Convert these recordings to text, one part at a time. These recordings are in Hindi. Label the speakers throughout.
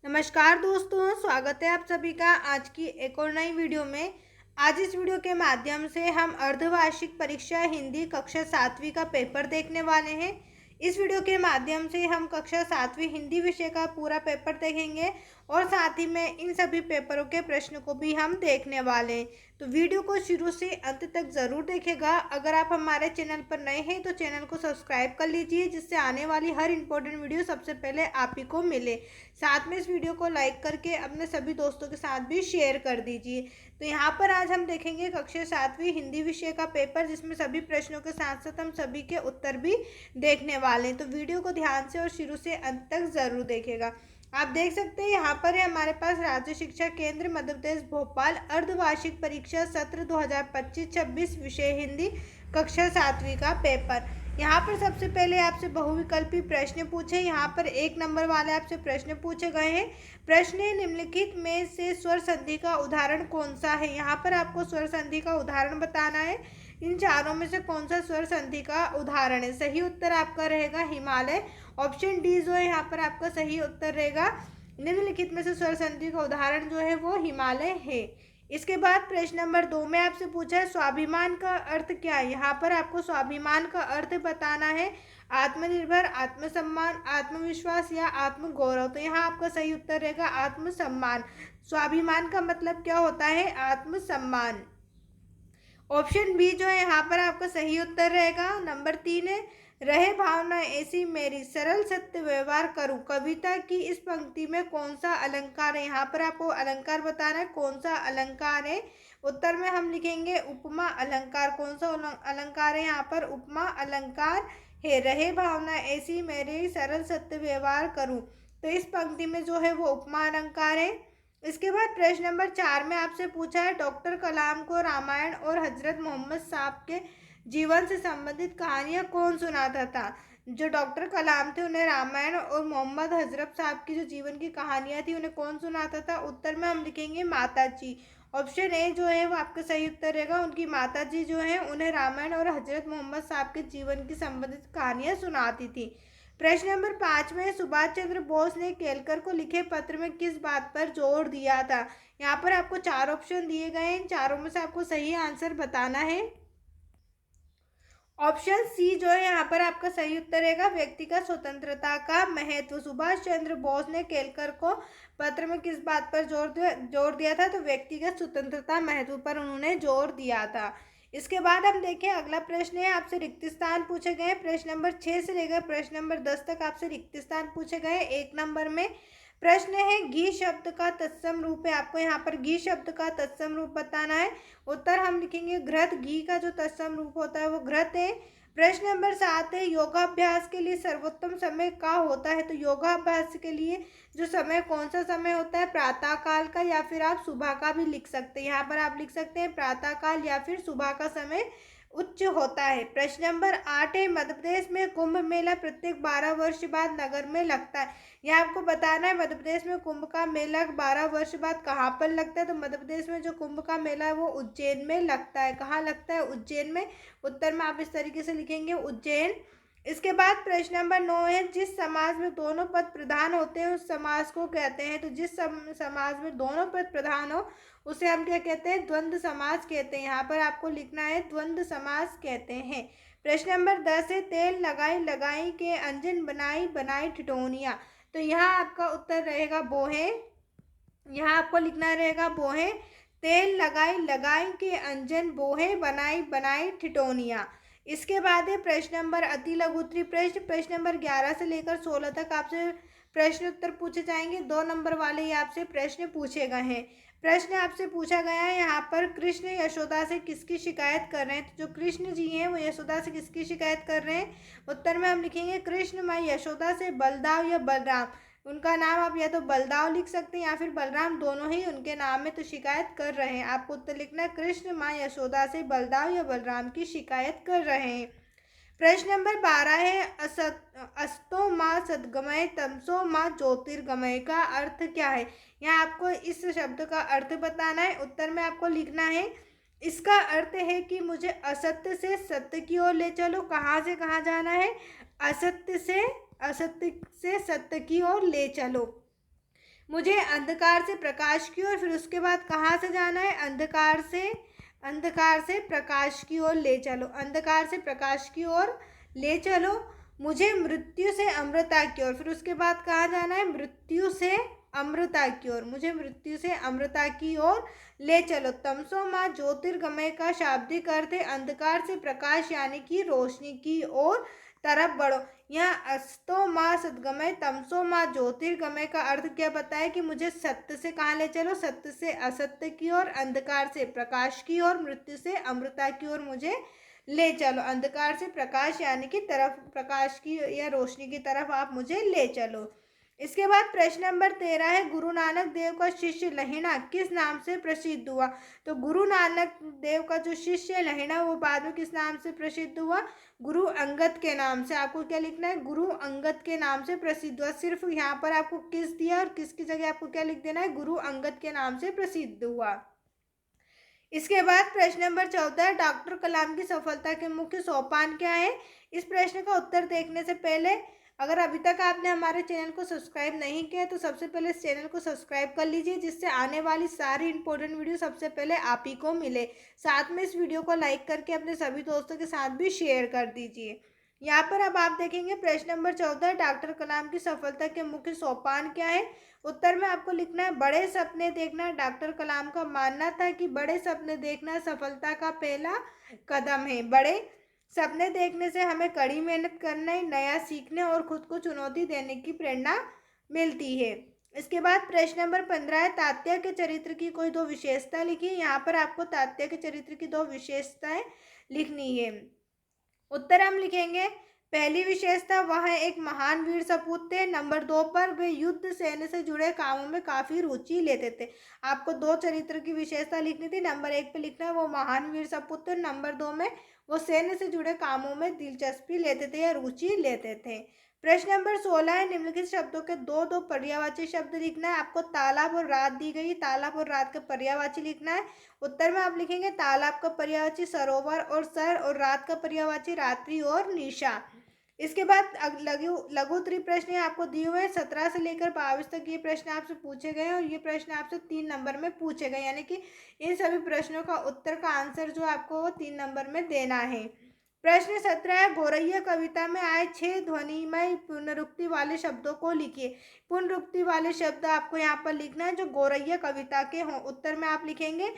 Speaker 1: नमस्कार दोस्तों, स्वागत है आप सभी का आज की एक और नई वीडियो में। आज इस वीडियो के माध्यम से हम अर्धवार्षिक परीक्षा हिंदी कक्षा 7वीं का पेपर देखने वाले हैं। इस वीडियो के माध्यम से हम कक्षा 7वीं हिंदी विषय का पूरा पेपर देखेंगे और साथ ही में इन सभी पेपरों के प्रश्न को भी हम देखने वाले हैं। तो वीडियो को शुरू से अंत तक ज़रूर देखेगा। अगर आप हमारे चैनल पर नए हैं तो चैनल को सब्सक्राइब कर लीजिए, जिससे आने वाली हर इंपॉर्टेंट वीडियो सबसे पहले आप ही को मिले। साथ में इस वीडियो को लाइक करके अपने सभी दोस्तों के साथ भी शेयर कर दीजिए। तो यहाँ पर आज हम देखेंगे कक्षा 7वीं हिंदी विषय का पेपर, जिसमें सभी प्रश्नों के साथ साथ हम सभी के उत्तर भी देखने वाले हैं। तो वीडियो को ध्यान से और शुरू से अंत तक ज़रूर देखेगा। आप देख सकते हैं यहाँ पर है हमारे पास राज्य शिक्षा केंद्र मध्य प्रदेश भोपाल अर्धवार्षिक परीक्षा सत्र 2025-26 विषय हिंदी कक्षा 7वीं का पेपर। यहाँ पर सबसे पहले आपसे बहुविकल्पी प्रश्न पूछे। यहाँ पर 1 नंबर वाले आपसे प्रश्न पूछे गए हैं। प्रश्न है, निम्नलिखित में से स्वर संधि का उदाहरण कौन सा है। यहाँ पर आपको स्वर संधि का उदाहरण बताना है। इन चारों में से कौन सा स्वर संधि का उदाहरण है। सही उत्तर आपका रहेगा हिमालय। ऑप्शन डी जो है यहाँ पर आपका सही उत्तर रहेगा। निम्नलिखित में से स्वर संधि का उदाहरण जो है वो हिमालय है। इसके बाद प्रश्न नंबर 2 में आपसे पूछा है, स्वाभिमान का अर्थ क्या है। यहाँ पर आपको स्वाभिमान का अर्थ बताना है। आत्मनिर्भर, आत्मसम्मान, आत्मविश्वास या आत्मगौरव। तो यहाँ आपका सही उत्तर रहेगा आत्मसम्मान। स्वाभिमान का मतलब क्या होता है, आत्मसम्मान। ऑप्शन बी जो है यहाँ पर आपका सही उत्तर रहेगा। नंबर 3 है, रहे भावना ऐसी मेरी सरल सत्य व्यवहार करूं। कविता की इस पंक्ति में कौन सा अलंकार है। यहाँ पर आपको अलंकार बताना है, कौन सा अलंकार है। उत्तर में हम लिखेंगे उपमा अलंकार। कौन सा अलंकार है यहाँ पर, उपमा अलंकार है। रहे भावना ऐसी मेरी सरल सत्य व्यवहार करूं, तो इस पंक्ति में जो है वो उपमा अलंकार है। इसके बाद प्रश्न नंबर 4 में आपसे पूछा है, डॉक्टर कलाम को रामायण और हजरत मोहम्मद साहब के जीवन से संबंधित कहानियाँ कौन सुनाता था। जो डॉक्टर कलाम थे उन्हें रामायण और मोहम्मद हजरत साहब की जो जीवन की कहानियाँ थी उन्हें कौन सुनाता था। उत्तर में हम लिखेंगे माता जी। ऑप्शन ए जो है वो आपका सही उत्तर रहेगा। उनकी माता जी जो है उन्हें रामायण और हजरत मोहम्मद साहब के जीवन की संबंधित कहानियाँ सुनाती थी। प्रश्न नंबर 5 में, सुभाष चंद्र बोस ने केलकर को लिखे पत्र में किस बात पर जोर दिया था। यहाँ पर आपको 4 ऑप्शन दिए गए हैं। इन चारों में से आपको सही आंसर बताना है। ऑप्शन सी जो है यहाँ पर आपका सही उत्तर रहेगा, व्यक्तिगत स्वतंत्रता का महत्व। सुभाष चंद्र बोस ने केलकर को पत्र में किस बात पर जोर दिया था, तो व्यक्तिगत स्वतंत्रता महत्व पर उन्होंने जोर दिया था। इसके बाद हम देखें अगला प्रश्न है, आपसे रिक्त स्थान पूछे गए। प्रश्न नंबर 6 से लेकर प्रश्न नंबर 10 तक आपसे रिक्त स्थान पूछे गए। 1 नंबर में प्रश्न है, घी शब्द का तत्सम रूप है। आपको यहाँ पर घी शब्द का तत्सम रूप बताना है। उत्तर हम लिखेंगे घृत। घी का जो तत्सम रूप होता है वो घृत है। प्रश्न नंबर 7 है, योगाभ्यास के लिए सर्वोत्तम समय क्या होता है। तो योगाभ्यास के लिए जो समय कौन सा समय होता है, प्रातः काल का या फिर आप सुबह का भी लिख सकते हैं। यहाँ पर आप लिख सकते हैं प्रातः काल या फिर सुबह का समय उच्च होता है। प्रश्न नंबर 8 है, मध्य प्रदेश में कुंभ मेला प्रत्येक 12 वर्ष बाद नगर में लगता है। यह आपको बताना है मध्य प्रदेश में कुंभ का मेला 12 वर्ष बाद कहाँ पर लगता है। तो मध्य प्रदेश में जो कुंभ का मेला है वो उज्जैन में लगता है। कहाँ लगता है, उज्जैन में। उत्तर में आप इस तरीके से लिखेंगे उज्जैन। इसके बाद प्रश्न नंबर 9 है, जिस समाज में दोनों पद प्रधान होते हैं उस समाज को कहते हैं। तो जिस समाज में दोनों पद प्रधान हो उसे हम क्या कहते हैं, द्वंद्व समाज कहते हैं। यहाँ पर आपको लिखना है द्वंद्व समाज कहते हैं। प्रश्न नंबर 10 है, तेल लगाई लगाई के अंजन बनाई बनाई ठिठोनिया। तो यहाँ आपका उत्तर रहेगा बोहे। यहाँ आपको लिखना रहेगा बोहे। तेल लगाई लगाई के अंजन बोहे बनाई बनाई ठिठोनिया। इसके बाद है प्रश्न नंबर अति लघु उत्तरीय प्रश्न। प्रश्न नंबर 11 से लेकर 16 तक आपसे प्रश्न उत्तर पूछे जाएंगे। 2 नंबर वाले ही आपसे प्रश्न पूछे गए हैं। प्रश्न आपसे पूछा गया है यहाँ पर, कृष्ण यशोदा से किसकी शिकायत कर रहे हैं। तो जो कृष्ण जी हैं वो यशोदा से किसकी शिकायत कर रहे हैं। उत्तर में हम लिखेंगे कृष्ण माँ यशोदा से बलदाव या बलराम। उनका नाम आप या तो बलदाव लिख सकते हैं या फिर बलराम, दोनों ही उनके नाम में तो शिकायत कर रहे हैं। आपको उत्तर लिखना है कृष्ण माँ यशोदा से बलदाव या बलराम की शिकायत कर रहे हैं। प्रश्न नंबर 12 है, अस्तो माँ सदगमय तमसो माँ ज्योतिर्गमय का अर्थ क्या है। यहाँ आपको इस शब्द का अर्थ बताना है। उत्तर में आपको लिखना है, इसका अर्थ है कि मुझे असत्य से सत्य की ओर ले चलो। कहाँ से कहाँ जाना है, असत्य से सत्य की ओर ले चलो। मुझे अंधकार से प्रकाश की ओर, फिर उसके बाद कहाँ से जाना है, अंधकार से प्रकाश की ओर ले चलो, अंधकार से प्रकाश की ओर ले चलो। मुझे मृत्यु से अमृता की ओर, फिर उसके बाद कहाँ जाना है, मृत्यु से अमृता की ओर, मुझे मृत्यु से अमृता की ओर ले चलो। तमसो माँ ज्योतिर्गमय का शाब्दिक अर्थ है अंधकार से प्रकाश यानी कि रोशनी की ओर तरफ बढ़ो। यहाँ अस्तो माँ सदगमय तमसो माँ ज्योतिर्गमय का अर्थ क्या बताया कि मुझे सत्य से कहाँ ले चलो, सत्य से असत्य की ओर, अंधकार से प्रकाश की ओर, मृत्यु से अमृता की ओर मुझे ले चलो। अंधकार से प्रकाश यानी कि तरफ, प्रकाश की या रोशनी की तरफ आप मुझे ले चलो। इसके बाद प्रश्न नंबर 13 है, गुरु नानक देव का शिष्य लहिणा किस नाम से प्रसिद्ध हुआ। तो गुरु नानक देव का जो शिष्य लहिणा वो बाद में किस नाम से प्रसिद्ध हुआ, गुरु अंगद के नाम से। आपको क्या लिखना है, गुरु अंगद के नाम से प्रसिद्ध हुआ। सिर्फ यहाँ पर आपको किस दिया और किसकी जगह आपको क्या लिख देना है, गुरु अंगद के नाम से प्रसिद्ध हुआ। इसके बाद प्रश्न नंबर 14, डॉक्टर कलाम की सफलता के मुख्य सोपान क्या है। इस प्रश्न का उत्तर देखने से पहले अगर अभी तक आपने हमारे चैनल को सब्सक्राइब नहीं किया तो सबसे पहले इस चैनल को सब्सक्राइब कर लीजिए, जिससे आने वाली सारी इंपॉर्टेंट वीडियो सबसे पहले आप ही को मिले। साथ में इस वीडियो को लाइक करके अपने सभी दोस्तों के साथ भी शेयर कर दीजिए। यहाँ पर अब आप देखेंगे प्रश्न नंबर 14, डॉक्टर कलाम की सफलता के मुख्य सोपान क्या है। उत्तर में आपको लिखना है बड़े सपने देखना। डॉक्टर कलाम का मानना था कि बड़े सपने देखना सफलता का पहला कदम है। बड़े सपने देखने से हमें कड़ी मेहनत करना, नया सीखने और खुद को चुनौती देने की प्रेरणा मिलती है। इसके बाद प्रश्न नंबर 15 है, तात्या के चरित्र की कोई दो विशेषता लिखिए। यहाँ पर आपको तात्या के चरित्र की दो विशेषताएं लिखनी है। उत्तर हम लिखेंगे, पहली विशेषता वह एक महान वीर सपूत थे। नंबर 2 पर वे युद्ध सैन्य से जुड़े कामों में काफी रुचि लेते थे। आपको दो चरित्र की विशेषता लिखनी थी। नंबर 1 पे लिखना है वो महान वीर सपूत थे, नंबर 2 में वो सैन्य से जुड़े कामों में दिलचस्पी लेते थे या रुचि लेते थे। प्रश्न नंबर 16 है, निम्नलिखित शब्दों के दो दो पर्यायवाची शब्द लिखना है। आपको तालाब और रात दी गई, तालाब और रात का पर्यायवाची लिखना है। उत्तर में आप लिखेंगे तालाब का पर्यायवाची सरोवर और सर, और रात का पर्यायवाची रात्रि और निशा। इसके बाद लघु लघु उत्तरी प्रश्न आपको दिए हुए हैं। 17 से लेकर 22 तक ये प्रश्न आपसे पूछे गए हैं और ये प्रश्न आपसे 3 नंबर में पूछे गए, यानी कि इन सभी प्रश्नों का उत्तर का आंसर जो आपको वो 3 नंबर में देना है। प्रश्न 17 है, गौरैया कविता में आए 6 ध्वनिमय पुनरुक्ति वाले शब्दों को लिखिए। पुनरुक्ति वाले शब्द आपको यहाँ पर लिखना है जो गौरैया कविता के हों। उत्तर में आप लिखेंगे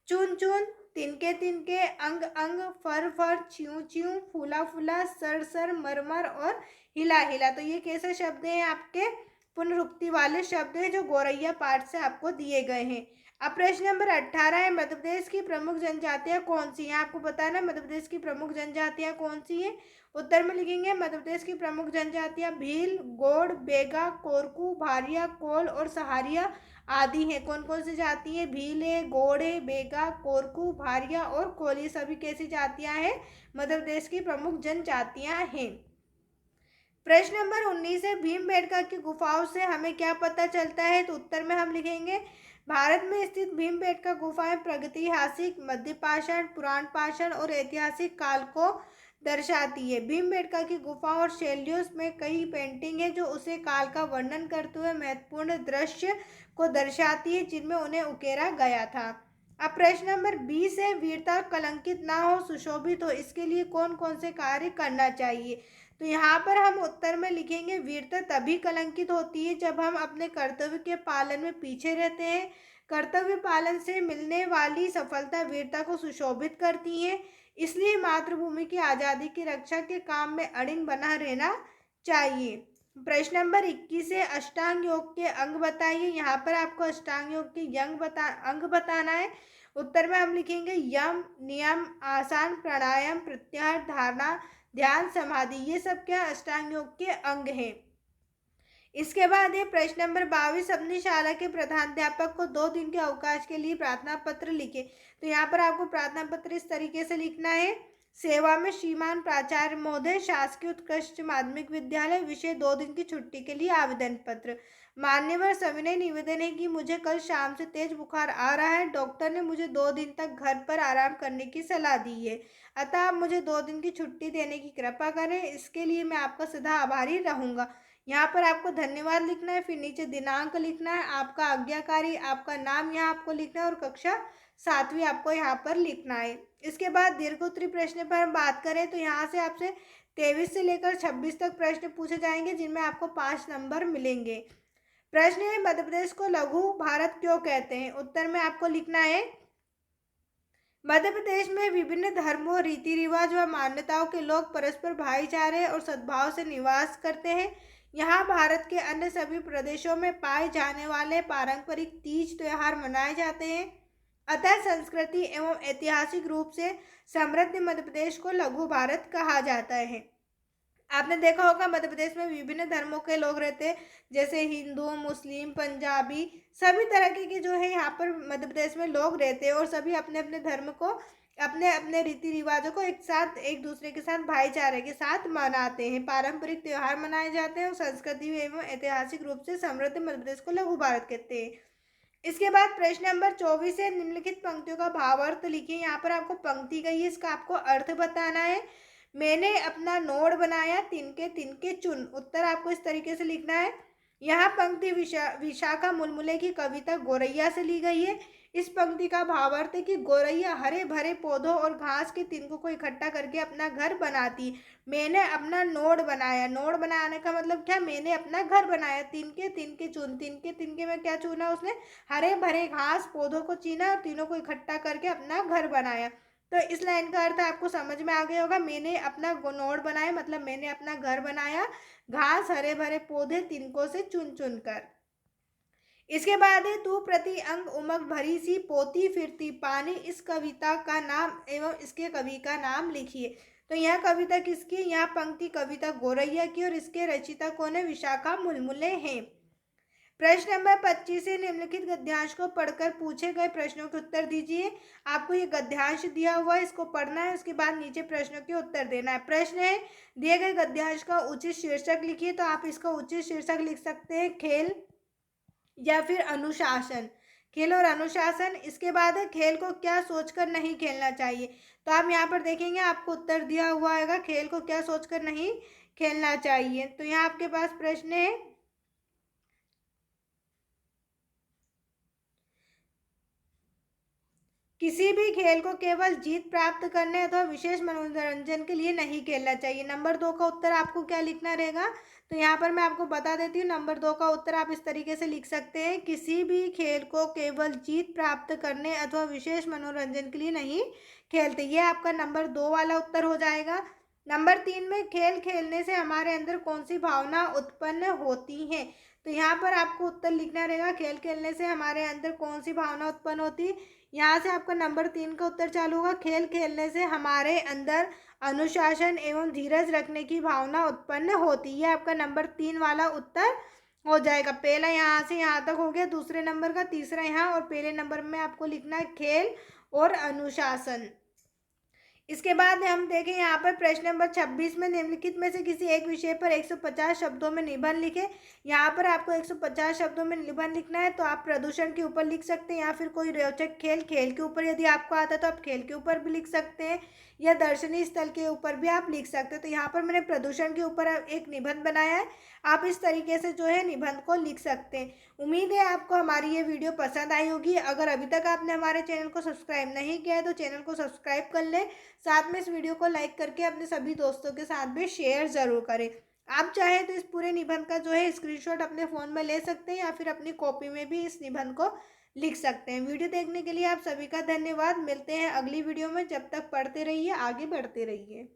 Speaker 1: चुन चुन, तिनके तिनके, अंग अंग, फर फर, च्यूं च्यूं, फूला फूला, सर सर, मरमर और हिला हिला। तो ये कैसे शब्द हैं, आपके पुनरुक्ति वाले शब्द हैं जो गौरैया पाठ से आपको दिए गए हैं। अब प्रश्न नंबर 18 है, मध्य प्रदेश की प्रमुख जनजातियां कौन सी हैं। आपको बताना है मध्य प्रदेश की प्रमुख जनजातियां कौन सी हैं। उत्तर में लिखेंगे मध्य प्रदेश की प्रमुख जनजातियां भील, गोंड, बेगा, कोरकू, भारिया, कोल और सहारिया आदि हैं। कौन कौन सी जाति है, भील है, गोंड है, बेगा, कोरकू, भारिया और कोल, ये सभी कैसी जातियां हैं, मध्य प्रदेश की प्रमुख जनजातियां हैं। प्रश्न नंबर 19 है, भीमबेटका की गुफाओं से हमें क्या पता चलता है। तो उत्तर में हम लिखेंगे भारत में स्थित भीमबेटका गुफाएं प्रागैतिहासिक, मध्य पाषाण, पुराण पाषाण और ऐतिहासिक काल को दर्शाती है। भीमबेटका की गुफा और शैलियों में कई पेंटिंग है जो उसे काल का वर्णन करते हुए महत्वपूर्ण दृश्य को दर्शाती है जिनमें उन्हें उकेरा गया था। अब प्रश्न नंबर 20 है, वीरता कलंकित ना हो, सुशोभित हो, इसके लिए कौन कौन से कार्य करना चाहिए। तो यहाँ पर हम उत्तर में लिखेंगे वीरता तभी कलंकित होती है जब हम अपने कर्तव्य के पालन में पीछे रहते हैं। कर्तव्य पालन से मिलने वाली सफलता वीरता को सुशोभित करती है। इसलिए मातृभूमि की आज़ादी की रक्षा के काम में अड़िग बना रहना चाहिए। प्रश्न नंबर 21 है, अष्टांग योग के अंग बताइए। यहाँ पर आपको अष्टांग योग के अंग बताना है। उत्तर में हम लिखेंगे यम, नियम, आसन, प्राणायाम, प्रत्याहार, धारणा, ध्यान, समाधि, ये सब क्या अष्टांग योग के अंग हैं। इसके बाद ये प्रश्न नंबर 22, अपनी शाला के प्रधानाध्यापक को 2 दिन के अवकाश के लिए प्रार्थना पत्र लिखे। तो यहाँ पर आपको प्रार्थना पत्र इस तरीके से लिखना है, सेवा में श्रीमान प्राचार्य महोदय, शासकीय उत्कृष्ट माध्यमिक विद्यालय, विषय 2 दिन की छुट्टी के लिए आवेदन पत्र। मान्यवर सविनय निवेदन है कि मुझे कल शाम से तेज बुखार आ रहा है। डॉक्टर ने मुझे 2 दिन तक घर पर आराम करने की सलाह दी है, अतः आप मुझे 2 दिन की छुट्टी देने की कृपा करें। इसके लिए मैं आपका सदा आभारी रहूँगा। यहाँ पर आपको धन्यवाद लिखना है, फिर नीचे दिनांक लिखना है, आपका आज्ञाकारी, आपका नाम यहाँ आपको लिखना है और कक्षा 7वीं आपको यहाँ पर लिखना है। इसके बाद दीर्घोत्तरी प्रश्न पर हम बात करें तो यहाँ से आपसे 23 से लेकर 26 तक प्रश्न पूछे जाएंगे, जिनमें आपको 5 नंबर मिलेंगे। प्रश्न है, मध्य प्रदेश को लघु भारत क्यों कहते हैं? उत्तर में आपको लिखना है, मध्य प्रदेश में विभिन्न धर्मों, रीति रिवाज व मान्यताओं के लोग परस्पर भाईचारे और सद्भाव से निवास करते हैं। यहाँ भारत के अन्य सभी प्रदेशों में पाए जाने वाले पारंपरिक तीज त्योहार मनाए जाते हैं। अतः संस्कृति एवं ऐतिहासिक रूप से समृद्ध मध्य प्रदेश को लघु भारत कहा जाता है। आपने देखा होगा मध्य प्रदेश में विभिन्न धर्मों के लोग रहते हैं, जैसे हिंदू, मुस्लिम, पंजाबी, सभी तरह के जो है यहाँ पर मध्य प्रदेश में लोग रहते हैं और सभी अपने अपने धर्म को, अपने अपने रीति रिवाजों को एक साथ, एक दूसरे के साथ भाईचारे के साथ मनाते हैं। पारंपरिक त्यौहार मनाए जाते हैं और संस्कृति एवं ऐतिहासिक रूप से समृद्ध मध्य प्रदेश को लघु भारत कहते हैं। इसके बाद प्रश्न नंबर 24 है, निम्नलिखित पंक्तियों का भावार्थ लिखिए। यहाँ पर आपको पंक्ति गई है, इसका आपको अर्थ बताना है। मैंने अपना नोड बनाया, तिनके तिनके चुन। उत्तर आपको इस तरीके से लिखना है। यहाँ पंक्ति विशाखा मुलमुले की कविता गोरैया से ली गई है। इस पंक्ति का भावार्थ है कि गोरैया हरे भरे पौधों और घास के तिनकों को इकट्ठा करके अपना घर बनाती। मैंने अपना नोड बनाया, नोड बनाने का मतलब क्या, मैंने अपना घर बनाया। तिनके तिनके चुन, तिनके तिनके में क्या चुना उसने, हरे भरे घास पौधों को चुना और तीनों को इकट्ठा करके अपना घर बनाया। तो इस लाइन का अर्थ आपको समझ में आ गया होगा। मैंने अपना नोड बनाया मतलब मैंने अपना घर बनाया, घास हरे भरे पौधे तिनकों से चुन चुन कर। इसके बाद है, तू प्रति अंग उमंग भरी सी पोती फिरती पानी। इस कविता का नाम एवं इसके कवि का नाम लिखिए। तो यह कविता किसकी? यह पंक्ति कविता गोरैया की और इसके रचयिता कौन है? विशाखा मुलमुले हैं। प्रश्न नंबर 25 से निम्नलिखित गद्यांश को पढ़कर पूछे गए प्रश्नों के उत्तर दीजिए। आपको ये गद्यांश दिया हुआ है, इसको पढ़ना है, उसके बाद नीचे प्रश्नों के उत्तर देना है। प्रश्न है, दिए गए गद्यांश का उचित शीर्षक लिखिए। तो आप इसका उचित शीर्षक लिख सकते हैं खेल या फिर अनुशासन। खेल और अनुशासन। इसके बाद है, खेल को क्या सोचकर नहीं खेलना चाहिए। तो आप यहाँ पर देखेंगे आपको उत्तर दिया हुआ है, खेल को क्या सोचकर नहीं खेलना चाहिए। तो यहाँ आपके पास प्रश्न है, किसी भी खेल को केवल जीत प्राप्त करने अथवा विशेष मनोरंजन के लिए नहीं खेलना चाहिए। नंबर 2 का उत्तर आपको क्या लिखना रहेगा? तो यहाँ पर मैं आपको बता देती हूँ, नंबर 2 का उत्तर आप इस तरीके से लिख सकते हैं, किसी भी खेल को केवल जीत प्राप्त करने अथवा विशेष मनोरंजन के लिए नहीं खेलते। ये आपका नंबर 2 वाला उत्तर हो जाएगा। नंबर 3 में, खेल खेलने से हमारे अंदर कौन सी भावना उत्पन्न होती है। तो यहाँ पर आपको उत्तर लिखना रहेगा, खेल खेलने से हमारे अंदर कौन सी भावना उत्पन्न होती है। यहाँ से आपका नंबर 3 का उत्तर चालू होगा, खेल खेलने से हमारे अंदर अनुशासन एवं धीरज रखने की भावना उत्पन्न होती है। आपका नंबर 3 वाला उत्तर हो जाएगा। पहला यहाँ से यहाँ तक हो गया, दूसरे नंबर का तीसरा यहाँ, और पहले नंबर में आपको लिखना है खेल और अनुशासन। इसके बाद हम देखें यहाँ पर प्रश्न नंबर 26 में, निम्नलिखित में से किसी एक विषय पर 150 शब्दों में निबंध लिखे। यहाँ पर आपको 150 शब्दों में निबंध लिखना है। तो आप प्रदूषण के ऊपर लिख सकते हैं, या फिर कोई रोचक खेल, खेल के ऊपर यदि आपको आता है तो आप खेल के ऊपर भी लिख सकते हैं, या दर्शनीय स्थल के ऊपर भी आप लिख सकते हैं। तो यहाँ पर मैंने प्रदूषण के ऊपर एक निबंध बनाया है। आप इस तरीके से जो है निबंध को लिख सकते हैं। उम्मीद है आपको हमारी ये वीडियो पसंद आई होगी। अगर अभी तक आपने हमारे चैनल को सब्सक्राइब नहीं किया है तो चैनल को सब्सक्राइब कर लें, साथ में इस वीडियो को लाइक करके अपने सभी दोस्तों के साथ भी शेयर ज़रूर करें। आप चाहें तो इस पूरे निबंध का जो है स्क्रीनशॉट अपने फ़ोन में ले सकते हैं, या फिर अपनी कॉपी में भी इस निबंध को लिख सकते हैं। वीडियो देखने के लिए आप सभी का धन्यवाद। मिलते हैं अगली वीडियो में, जब तक पढ़ते रहिए, आगे बढ़ते रहिए।